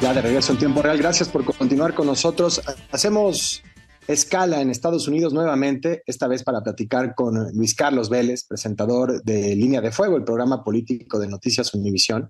Ya de regreso en tiempo real, gracias por continuar con nosotros. Hacemos escala en Estados Unidos nuevamente, esta vez para platicar con Luis Carlos Vélez, presentador de Línea de Fuego, el programa político de Noticias Univisión,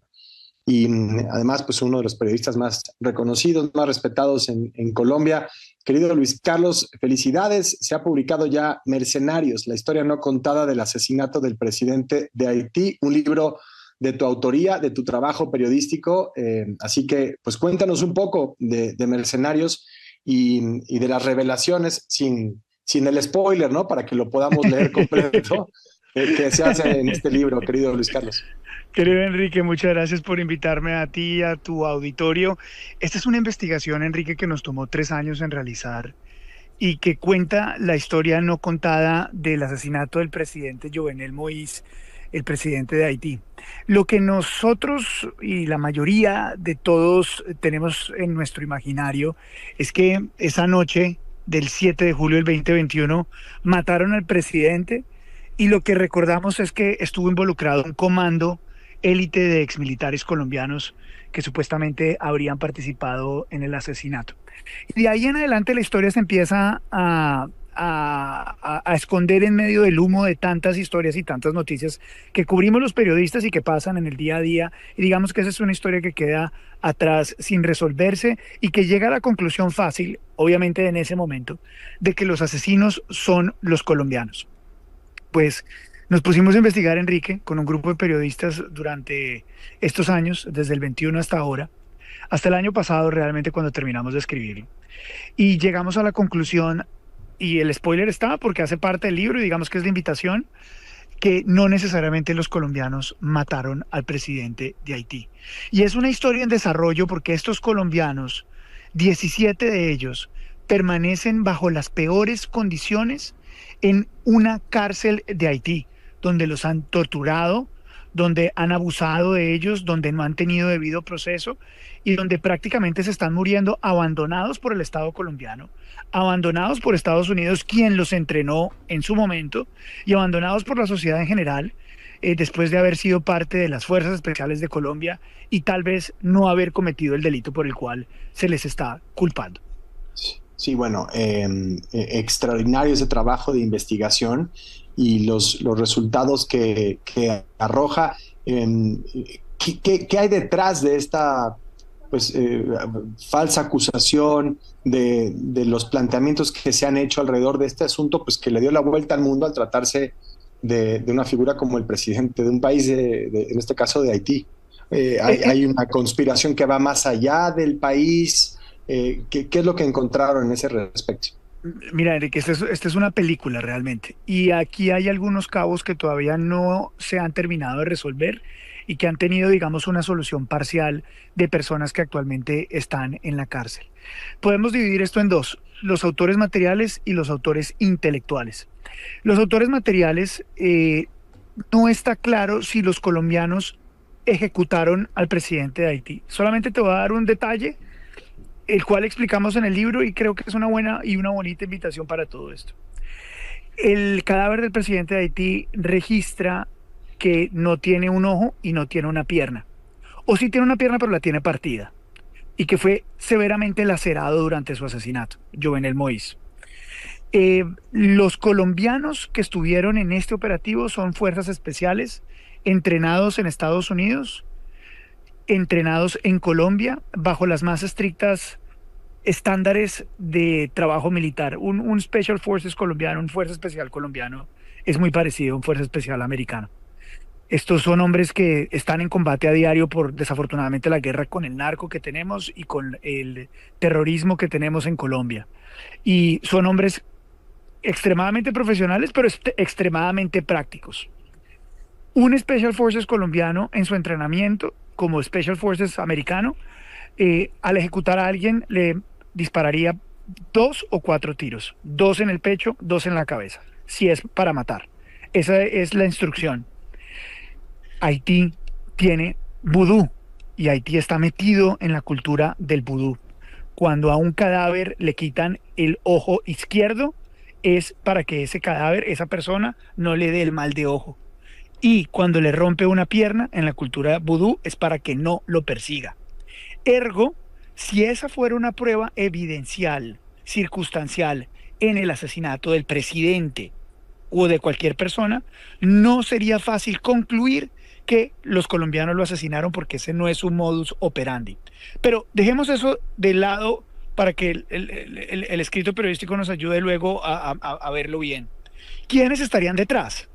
y además pues uno de los periodistas más reconocidos, más respetados en Colombia. Querido Luis Carlos, felicidades. Se ha publicado ya Mercenarios, la historia no contada del asesinato del presidente de Haití, un libro de tu autoría, de tu trabajo periodístico. Así que, pues cuéntanos un poco de Mercenarios y de las revelaciones sin el spoiler, ¿no? Para que lo podamos leer completo, que se hace en este libro, querido Luis Carlos. Querido Enrique, muchas gracias por invitarme a ti y a tu auditorio. Esta es una investigación, Enrique, que nos tomó 3 años en realizar y que cuenta la historia no contada del asesinato del presidente Jovenel Moïse, el presidente de Haití. Lo que nosotros y la mayoría de todos tenemos en nuestro imaginario es que esa noche del 7 de julio del 2021 mataron al presidente y lo que recordamos es que estuvo involucrado un comando élite de exmilitares colombianos que supuestamente habrían participado en el asesinato. Y de ahí en adelante la historia se empieza a esconder en medio del humo de tantas historias y tantas noticias que cubrimos los periodistas y que pasan en el día a día. Y digamos que esa es una historia que queda atrás sin resolverse y que llega a la conclusión fácil, obviamente en ese momento, de que los asesinos son los colombianos. Pues nos pusimos a investigar, Enrique, con un grupo de periodistas durante estos años, desde el 21 hasta ahora, hasta el año pasado realmente cuando terminamos de escribirlo. Y llegamos a la conclusión, y el spoiler está porque hace parte del libro y digamos que es la invitación, que no necesariamente los colombianos mataron al presidente de Haití. Y es una historia en desarrollo porque estos colombianos, 17 de ellos, permanecen bajo las peores condiciones en una cárcel de Haití, donde los han torturado, donde han abusado de ellos, donde no han tenido debido proceso y donde prácticamente se están muriendo abandonados por el Estado colombiano, abandonados por Estados Unidos, quien los entrenó en su momento, y abandonados por la sociedad en general, después de haber sido parte de las Fuerzas Especiales de Colombia y tal vez no haber cometido el delito por el cual se les está culpando. Sí, bueno, extraordinario ese trabajo de investigación y los resultados que arroja. ¿Qué hay detrás de esta pues, falsa acusación de los planteamientos que se han hecho alrededor de este asunto, pues que le dio la vuelta al mundo al tratarse de una figura como el presidente de un país, en este caso de Haití? Hay una conspiración que va más allá del país. ¿Qué es lo que encontraron en ese respecto? Mira, Enrique, esta es una película realmente. Y aquí hay algunos cabos que todavía no se han terminado de resolver y que han tenido, digamos, una solución parcial de personas que actualmente están en la cárcel. Podemos dividir esto en dos, los autores materiales y los autores intelectuales. Los autores materiales, no está claro si los colombianos ejecutaron al presidente de Haití. Solamente te voy a dar un detalle el cual explicamos en el libro y creo que es una buena y una bonita invitación para todo esto. El cadáver del presidente de Haití registra que no tiene un ojo y no tiene una pierna, o sí tiene una pierna pero la tiene partida, y que fue severamente lacerado durante su asesinato, Jovenel Moïse. Los colombianos que estuvieron en este operativo son fuerzas especiales entrenados en Estados Unidos, entrenados en Colombia bajo las más estrictas estándares de trabajo militar. Un Special Forces colombiano, un Fuerza Especial colombiano, es muy parecido a un Fuerza Especial americano. Estos son hombres que están en combate a diario por, desafortunadamente, la guerra con el narco que tenemos y con el terrorismo que tenemos en Colombia. Y son hombres extremadamente profesionales, pero extremadamente prácticos. Un Special Forces colombiano en su entrenamiento como Special Forces americano, al ejecutar a alguien le dispararía 2 o 4 tiros, 2 en el pecho, 2 en la cabeza, si es para matar. Esa es la instrucción. Haití tiene vudú y Haití está metido en la cultura del vudú. Cuando a un cadáver le quitan el ojo izquierdo, es para que ese cadáver, esa persona, no le dé el mal de ojo. Y cuando le rompe una pierna en la cultura vudú es para que no lo persiga. Ergo, Si esa fuera una prueba evidencial, circunstancial, en el asesinato del presidente o de cualquier persona, no sería fácil concluir que los colombianos lo asesinaron porque ese no es su modus operandi. Pero dejemos eso de lado para que el escrito periodístico nos ayude luego a verlo bien. ¿Quiénes estarían detrás?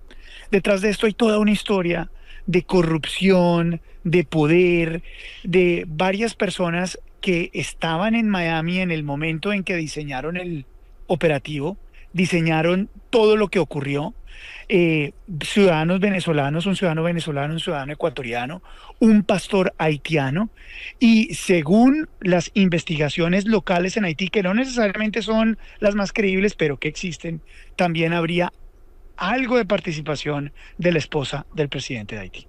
Detrás de esto hay toda una historia de corrupción, de poder, de varias personas que estaban en Miami en el momento en que diseñaron el operativo, diseñaron todo lo que ocurrió. Ciudadanos venezolanos, un ciudadano venezolano, un ciudadano ecuatoriano, un pastor haitiano, y según las investigaciones locales en Haití, que no necesariamente son las más creíbles, pero que existen, también habría algo de participación de la esposa del presidente de Haití.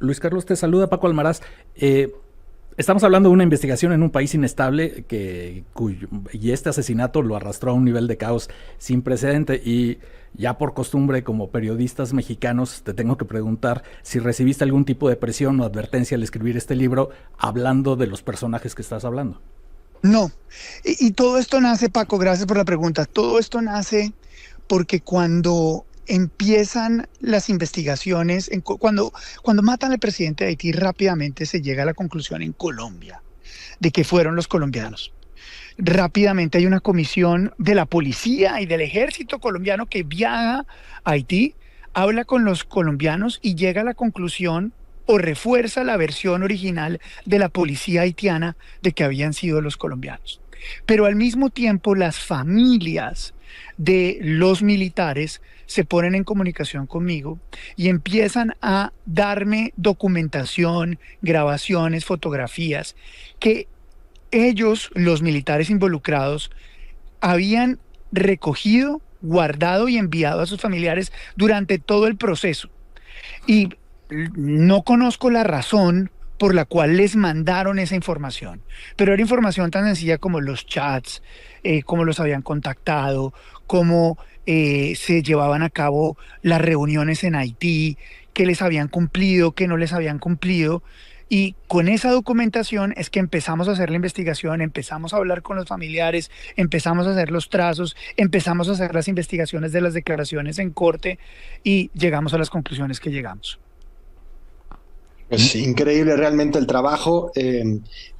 Luis Carlos, te saluda Paco Almaraz. Estamos hablando de una investigación en un país inestable y este asesinato lo arrastró a un nivel de caos sin precedente, y ya por costumbre, como periodistas mexicanos, te tengo que preguntar si recibiste algún tipo de presión o advertencia al escribir este libro hablando de los personajes que estás hablando. No, y todo esto nace, Paco, gracias por la pregunta, todo esto nace porque cuando empiezan las investigaciones, cuando matan al presidente de Haití, rápidamente se llega a la conclusión en Colombia de que fueron los colombianos. Rápidamente hay una comisión de la policía y del ejército colombiano que viaja a Haití, habla con los colombianos y llega a la conclusión o refuerza la versión original de la policía haitiana de que habían sido los colombianos. Pero al mismo tiempo las familias de los militares se ponen en comunicación conmigo y empiezan a darme documentación, grabaciones, fotografías que ellos, los militares involucrados, habían recogido, guardado y enviado a sus familiares durante todo el proceso. Y no conozco la razón por la cual les mandaron esa información, pero era información tan sencilla como los chats, cómo los habían contactado, cómo se llevaban a cabo las reuniones en Haití, qué les habían cumplido, qué no les habían cumplido. Y con esa documentación es que empezamos a hacer la investigación, empezamos a hablar con los familiares, empezamos a hacer los trazos, empezamos a hacer las investigaciones de las declaraciones en corte y llegamos a las conclusiones que llegamos. Es increíble realmente el trabajo.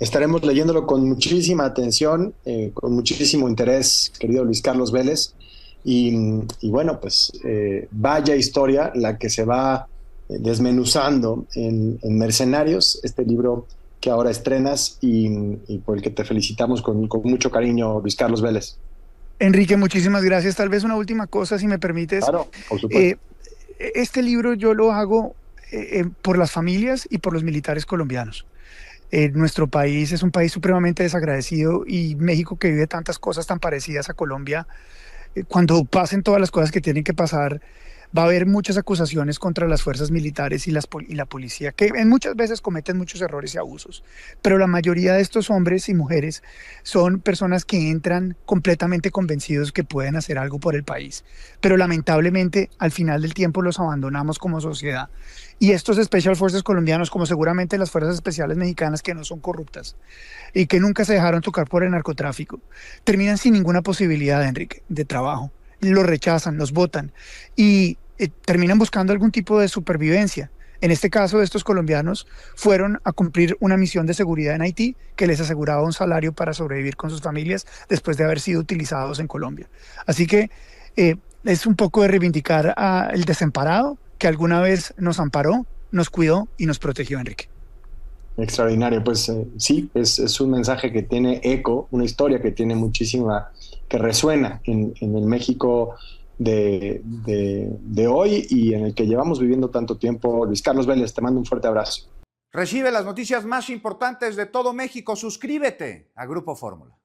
Estaremos leyéndolo con muchísima atención, con muchísimo interés, querido Luis Carlos Vélez. Y bueno, pues vaya historia la que se va desmenuzando en Mercenarios, este libro que ahora estrenas y por el que te felicitamos con mucho cariño, Luis Carlos Vélez. Enrique, muchísimas gracias. Tal vez una última cosa, si me permites. Claro, por supuesto. Este libro yo lo hago por las familias y por los militares colombianos. Nuestro país es un país supremamente desagradecido y México, que vive tantas cosas tan parecidas a Colombia, cuando pasen todas las cosas que tienen que pasar, va a haber muchas acusaciones contra las fuerzas militares y la policía, que en muchas veces cometen muchos errores y abusos. Pero la mayoría de estos hombres y mujeres son personas que entran completamente convencidos que pueden hacer algo por el país. Pero lamentablemente, al final del tiempo los abandonamos como sociedad. Y estos Special Forces colombianos, como seguramente las fuerzas especiales mexicanas, que no son corruptas y que nunca se dejaron tocar por el narcotráfico, terminan sin ninguna posibilidad, Enrique, de trabajo. Los rechazan, los votan y terminan buscando algún tipo de supervivencia. En este caso, estos colombianos fueron a cumplir una misión de seguridad en Haití que les aseguraba un salario para sobrevivir con sus familias después de haber sido utilizados en Colombia. Así que es un poco de reivindicar al desamparado que alguna vez nos amparó, nos cuidó y nos protegió, Enrique. Extraordinario, pues sí, es un mensaje que tiene eco, una historia que tiene muchísima, que resuena en el México de hoy y en el que llevamos viviendo tanto tiempo. Luis Carlos Vélez, te mando un fuerte abrazo. Recibe las noticias más importantes de todo México. Suscríbete a Grupo Fórmula.